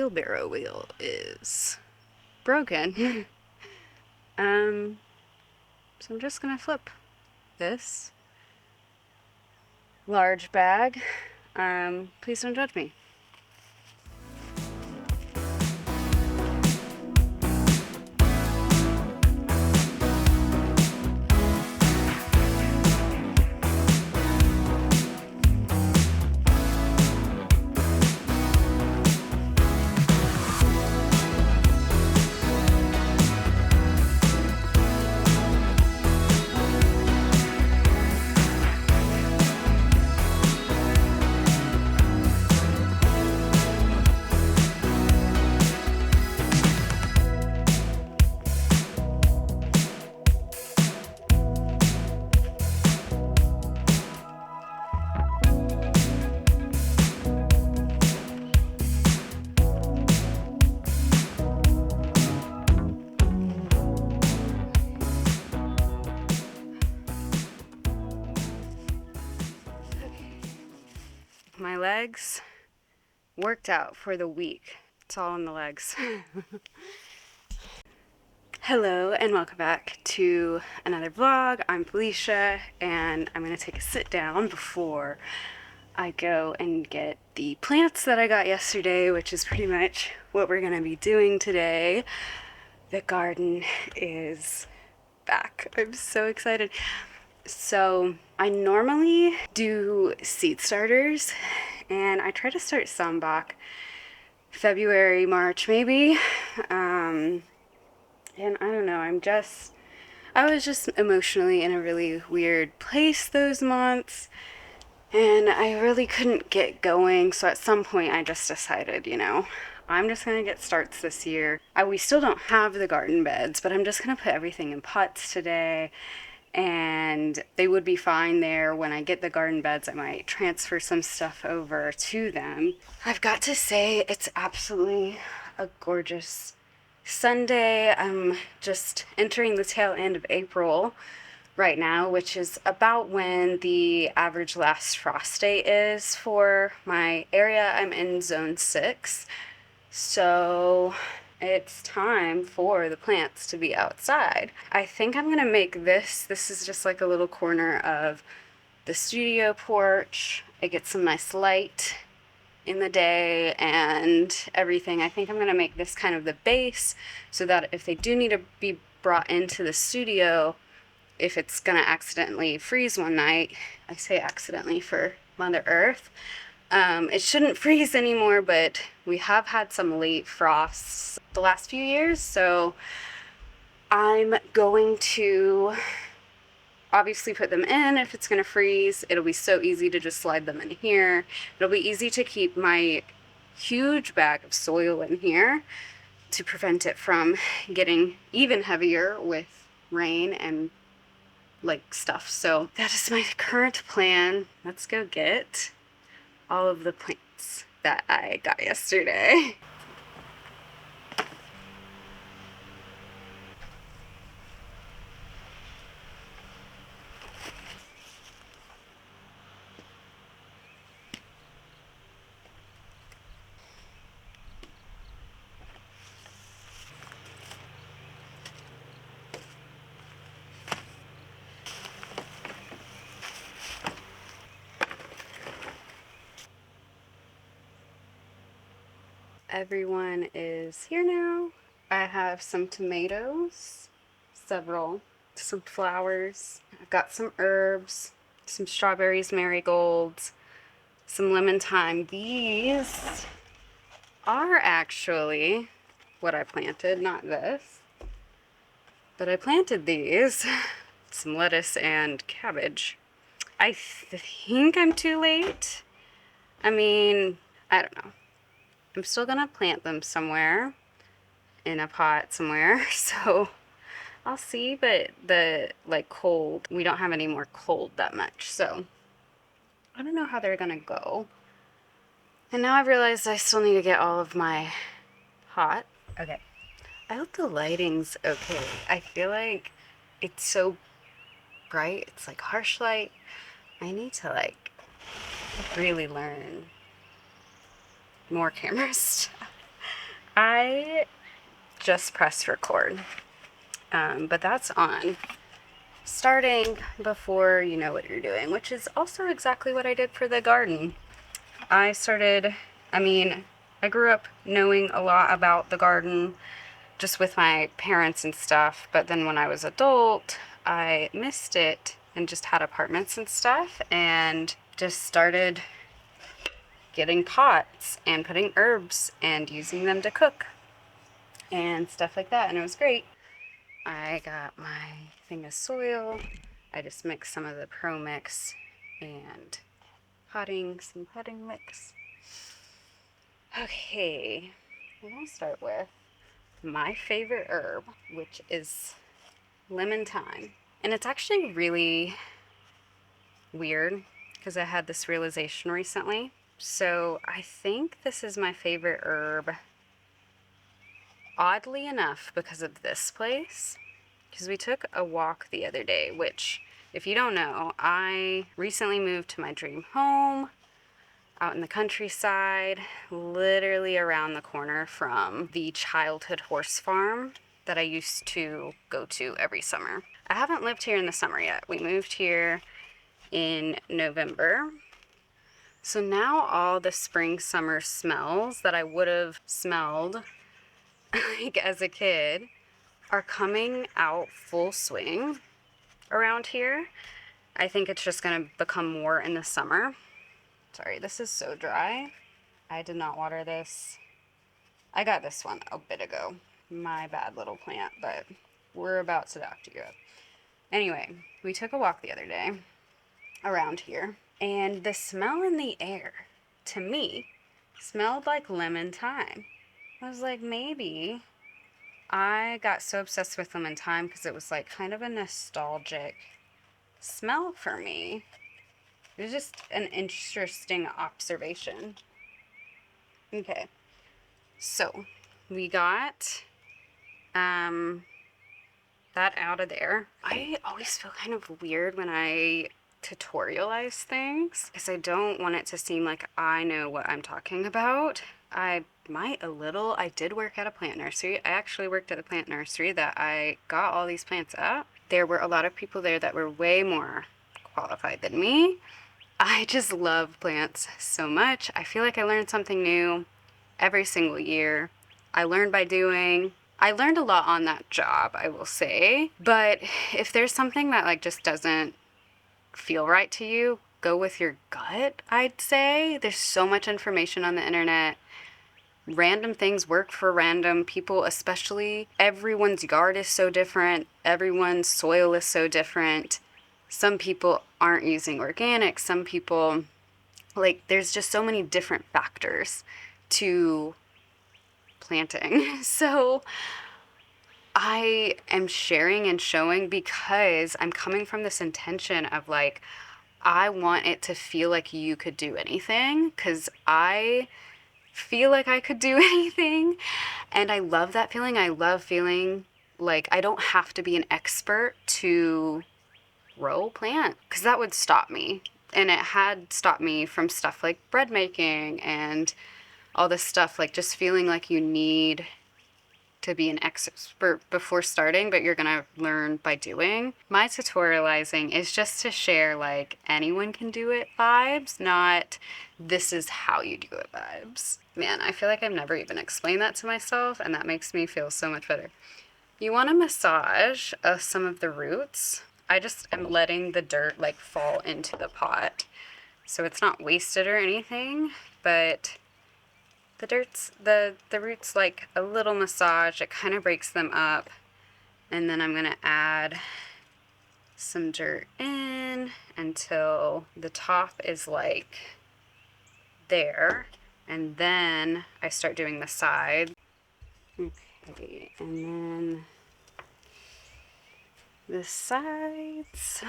wheelbarrow wheel is broken. So I'm just gonna flip this large bag. Please don't judge me. My legs worked out for the week. It's all in the legs. Hello and welcome back to another vlog. I'm Felicia and I'm gonna take a sit down before I go and get the plants that I got yesterday, which is pretty much what we're gonna be doing today. The garden is back. I'm so excited. So I normally do seed starters and I try to start some back February, March maybe. And I don't know, I was just emotionally in a really weird place those months and I really couldn't get going. So at some point I just decided, I'm just gonna get starts this year. We still don't have the garden beds, but I'm just gonna put everything in pots today. And they would be fine there. When I get the garden beds, I might transfer some stuff over to them. I've got to say, it's absolutely a gorgeous Sunday. I'm just entering the tail end of April right now, which is about when the average last frost date is for my area. I'm in zone 6. So it's time for the plants to be outside. I think I'm gonna make this is just like a little corner of the studio porch. It gets some nice light in the day and everything. I think I'm gonna make this kind of the base so that if they do need to be brought into the studio, if it's gonna accidentally freeze one night, I say accidentally for Mother Earth, it shouldn't freeze anymore, but we have had some late frosts the last few years, so I'm going to obviously put them in. If it's gonna freeze, it'll be so easy to just slide them in here. It'll be easy to keep my huge bag of soil in here to prevent it from getting even heavier with rain and like stuff. So that is my current plan. Let's go get all of the plants that I got yesterday. Everyone is here now. I have some tomatoes, some flowers. I've got some herbs, some strawberries, marigolds, some lemon thyme. These are actually what I planted, not this. But I planted these. Some lettuce and cabbage. I think I'm too late. I mean, I don't know. I'm still gonna plant them somewhere in a pot somewhere, so I'll see. But the cold, we don't have any more cold that much, so I don't know how they're gonna go. And now I've realized I still need to get all of my pot. Okay, I hope the lighting's okay. I feel like it's so bright, it's like harsh light. I need to really learn more camera stuff. I just pressed record, but that's on. Starting before you know what you're doing, which is also exactly what I did for the garden. I grew up knowing a lot about the garden just with my parents and stuff, but then when I was adult, I missed it and just had apartments and stuff and just started getting pots and putting herbs and using them to cook and stuff like that, and it was great. I got my thing of soil. I just mixed some of the Pro Mix and some potting mix. Okay, I'm gonna start with my favorite herb, which is lemon thyme. And it's actually really weird because I had this realization recently. So I think this is my favorite herb, oddly enough, because of this place. Because we took a walk the other day, which, if you don't know, I recently moved to my dream home out in the countryside, literally around the corner from the childhood horse farm that I used to go to every summer. I haven't lived here in the summer yet. We moved here in November. So now all the spring summer smells that I would have smelled like as a kid are coming out full swing around here. I think it's just going to become more in the summer. Sorry, this is so dry. I did not water this. I got this one a bit ago. My bad little plant, but we're about to dock you up. Anyway, we took a walk the other day around here, and the smell in the air, to me, smelled like lemon thyme. I was like, maybe I got so obsessed with lemon thyme because it was like kind of a nostalgic smell for me. It was just an interesting observation. Okay, so we got that out of there. I always feel kind of weird when I tutorialize things because I don't want it to seem like I know what I'm talking about. I might a little. I did work at a plant nursery. I actually worked at a plant nursery that I got all these plants at. There were a lot of people there that were way more qualified than me. I just love plants so much. I feel like I learned something new every single year. I learned by doing. I learned a lot on that job, I will say. But if there's something that like just doesn't feel right to you, go with your gut, I'd say. There's so much information on the internet. Random things work for random people, especially everyone's yard is so different. Everyone's soil is so different. Some people aren't using organic. Some people, like, there's just so many different factors to planting. So I am sharing and showing because I'm coming from this intention of like, I want it to feel like you could do anything because I feel like I could do anything. And I love that feeling. I love feeling like I don't have to be an expert to grow a plant because that would stop me. And it had stopped me from stuff like bread making and all this stuff, like just feeling like you need to be an expert before starting, but you're gonna learn by doing. My tutorializing is just to share like anyone can do it vibes, not this is how you do it vibes. Man, I feel like I've never even explained that to myself, and that makes me feel so much better. You want to massage some of the roots. I just am letting the dirt like fall into the pot, so it's not wasted or anything, but the roots like a little massage. It kind of breaks them up, and then I'm gonna add some dirt in until the top is like there, and then I start doing the side. Okay, and then the sides.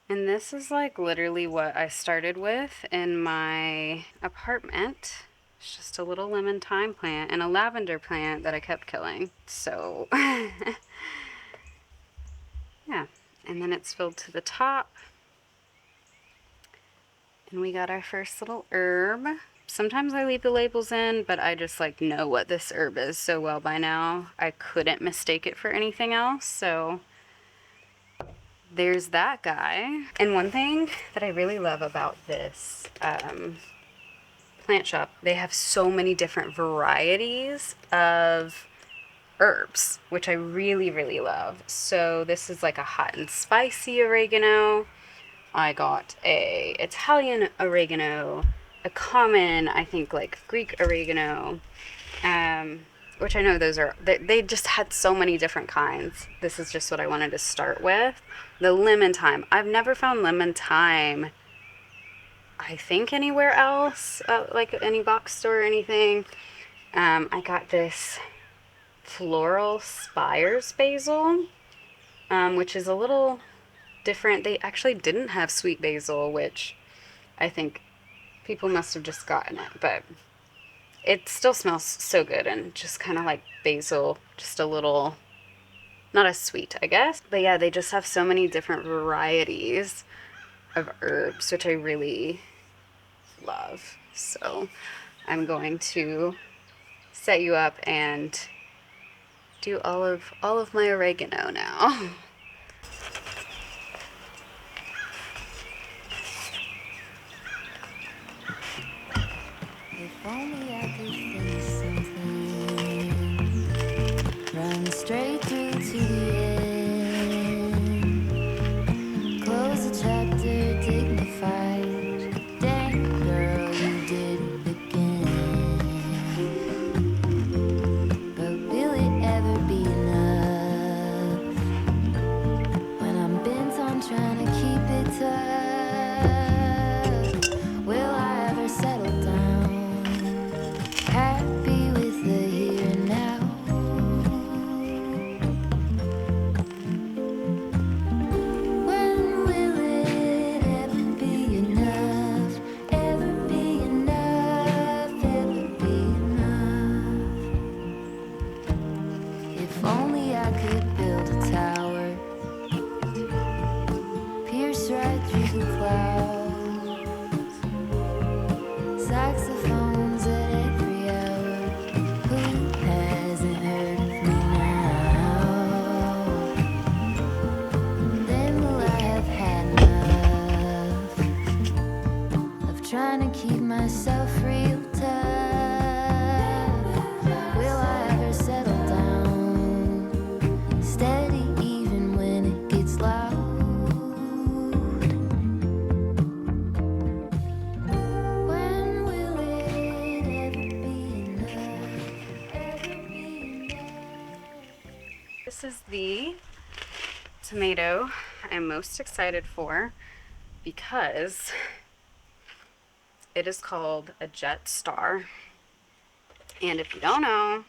And this is like literally what I started with in my apartment. It's just a little lemon thyme plant and a lavender plant that I kept killing. So, yeah. And then it's filled to the top. And we got our first little herb. sometimes I leave the labels in, but I just like know what this herb is so well by now. I couldn't mistake it for anything else, so there's that guy. And one thing that I really love about this plant shop, they have so many different varieties of herbs, which I really, really love. So this is like a hot and spicy oregano. I got a Italian oregano, a common, I think like Greek oregano, which I know those are, they just had so many different kinds. This is just what I wanted to start with. The lemon thyme. I've never found lemon thyme, I think, anywhere else, like any box store or anything. I got this floral spires basil, which is a little different. They actually didn't have sweet basil, which I think people must have just gotten it, but it still smells so good and just kind of like basil, just a little, not as sweet, I guess. But yeah, they just have so many different varieties of herbs, which I really love. So I'm going to set you up and do all of my oregano now. If only I could finish something, run straight through to the end, close the chapter dignified. Dang girl, you did it again. But will it ever be enough when I'm bent on trying to keep it tough? Will I ever settle down, happy with the here and now? When will it ever be enough? Ever be enough? Ever be enough? If only I could build a tower, pierce right through the clouds, saxophones at every hour. Who hasn't heard of me now? Then will I have had enough of trying to keep myself real tough? Will I ever settle down, steady even when it gets loud? When will it ever be enough? Ever be enough? This is the tomato I'm most excited for because it is called a Jet Star. And if you don't know,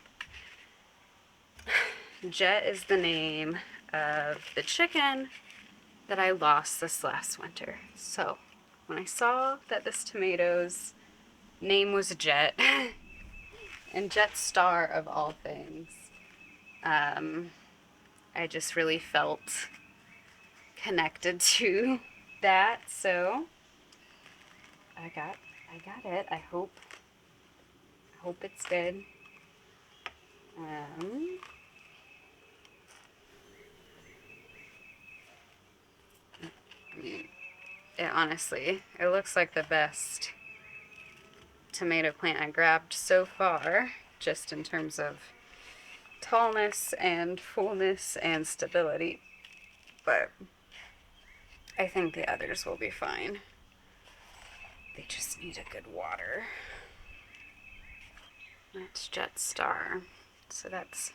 Jet is the name of the chicken that I lost this last winter. So when I saw that this tomato's name was Jet, and Jet Star of all things, I just really felt connected to that. So I got it. I hope it's good. Honestly, it looks like the best tomato plant I grabbed so far, just in terms of tallness and fullness and stability. But I think the others will be fine. They just need a good water. That's Jet Star. So that's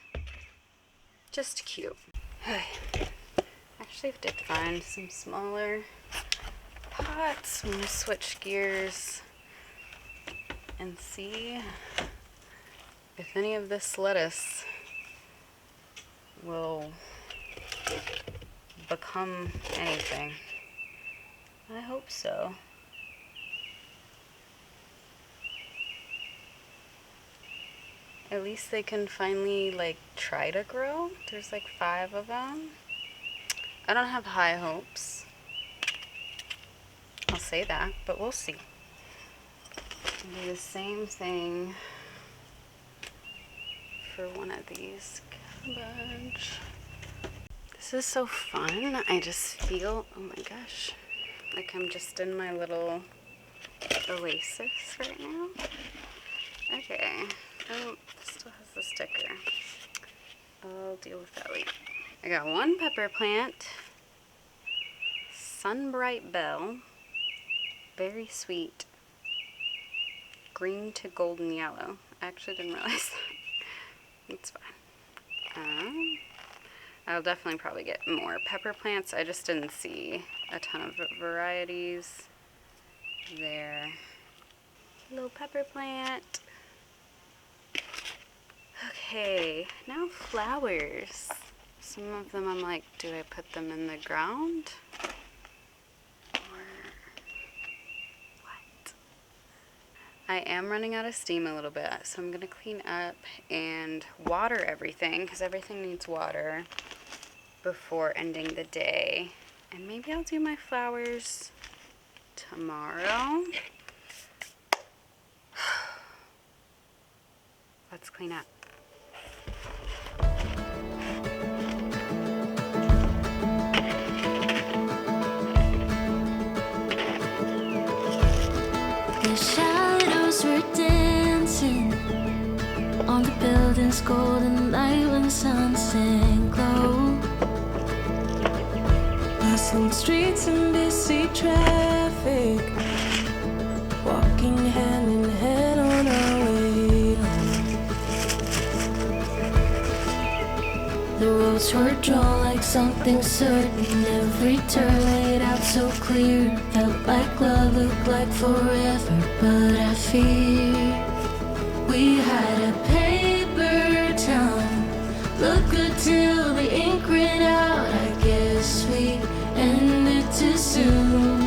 just cute. Actually, I did find some smaller pots. I'm gonna switch gears and see if any of this lettuce will become anything. I hope so. At least they can finally like try to grow. There's like 5 of them. I don't have high hopes. I'll say that, but we'll see. do the same thing for one of these cabbage. This is so fun. I just feel, oh my gosh, like I'm just in my little oasis right now. Okay, oh, this still has the sticker. I'll deal with that later. I got one pepper plant, Sunbright Bell, very sweet, green to golden yellow. I actually didn't realize that. It's fine. I'll definitely probably get more pepper plants. I just didn't see a ton of varieties there. Little pepper plant. Okay, now flowers. Some of them I'm like, do I put them in the ground? Or what? I am running out of steam a little bit, so I'm gonna clean up and water everything, because everything needs water before ending the day. And maybe I'll do my flowers tomorrow. Let's clean up. The shadows were dancing on the building's golden light when sunset glowed. Bustling streets and busy traffic, walking hand in hand on our way home. The roads were drawn like something certain. Every turn laid out so clear. Felt like love, looked like forever, but I fear we had a paper town. Looked good till the ink ran out. I guess we ended too soon.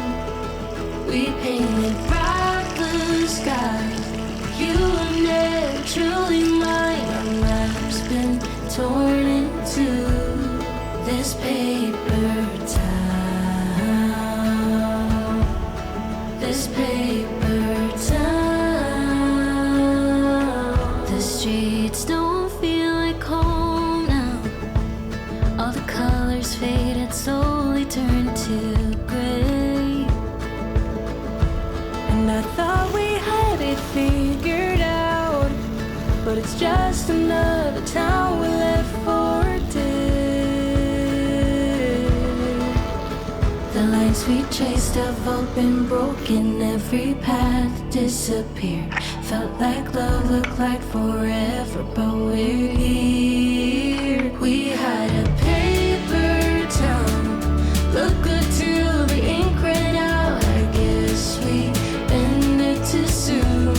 We painted bright blue skies. You were never truly mine. Our maps been torn into this paper town. This paper town. The streets don't feel like home now. All the colors faded, slowly turned to gray. And I thought we had it figured out, but it's just another town we left for dead. The lines we chased have all been broken. Every path disappeared. Felt like love, looked like forever, but we're here. We had a paper town. Looked good till the ink ran out. I guess we ended too soon.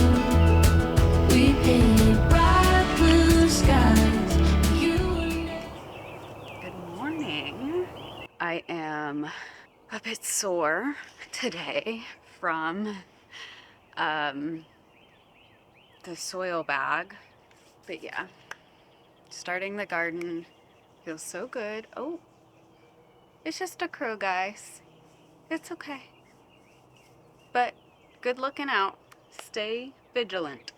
We painted bright blue skies. You were Good morning. I am a bit sore today from the soil bag, but yeah, starting the garden feels so good. Oh, it's just a crow, guys. It's okay, but good looking out. Stay vigilant.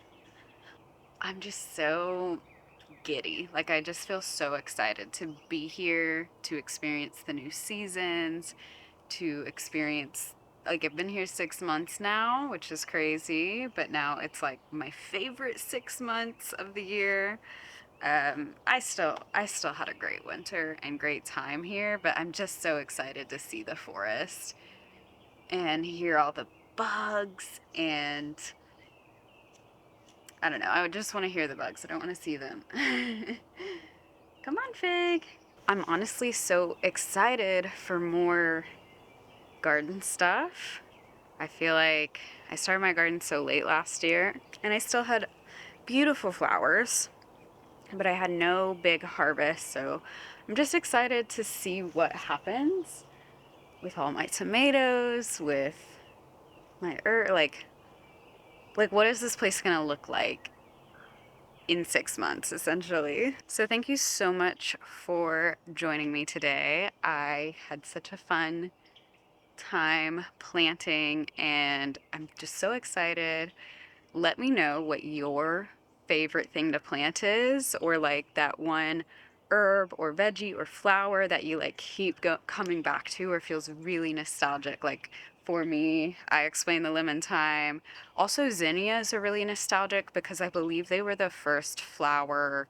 I'm just so giddy. Like, I just feel so excited to be here, to experience the new seasons, to experience, like, I've been here 6 months now, which is crazy, but now it's like my favorite 6 months of the year. I still had a great winter and great time here, but I'm just so excited to see the forest and hear all the bugs, and I don't know, I would just want to hear the bugs. I don't want to see them. Come on, Fig. I'm honestly so excited for more garden stuff. I feel like I started my garden so late last year, and I still had beautiful flowers, but I had no big harvest, so I'm just excited to see what happens with all my tomatoes, with my like what is this place gonna look like in 6 months, essentially. So thank you so much for joining me today. I had such a fun time planting, and I'm just so excited let me know what your favorite thing to plant is, or like that one herb or veggie or flower that you like keep coming back to or feels really nostalgic. Like for me, I explained the lemon thyme. Also, zinnias are really nostalgic because I believe they were the first flower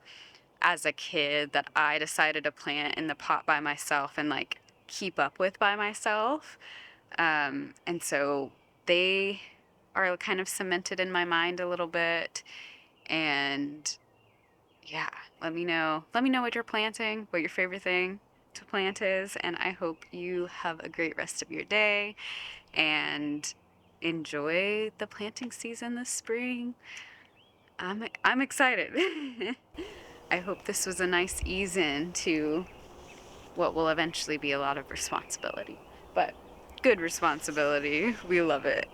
as a kid that I decided to plant in the pot by myself and like keep up with by myself. And so they are kind of cemented in my mind a little bit. And yeah, let me know. Let me know what you're planting, what your favorite thing to plant is. And I hope you have a great rest of your day and enjoy the planting season this spring. I'm excited. I hope this was a nice ease in to what will eventually be a lot of responsibility, but good responsibility. We love it.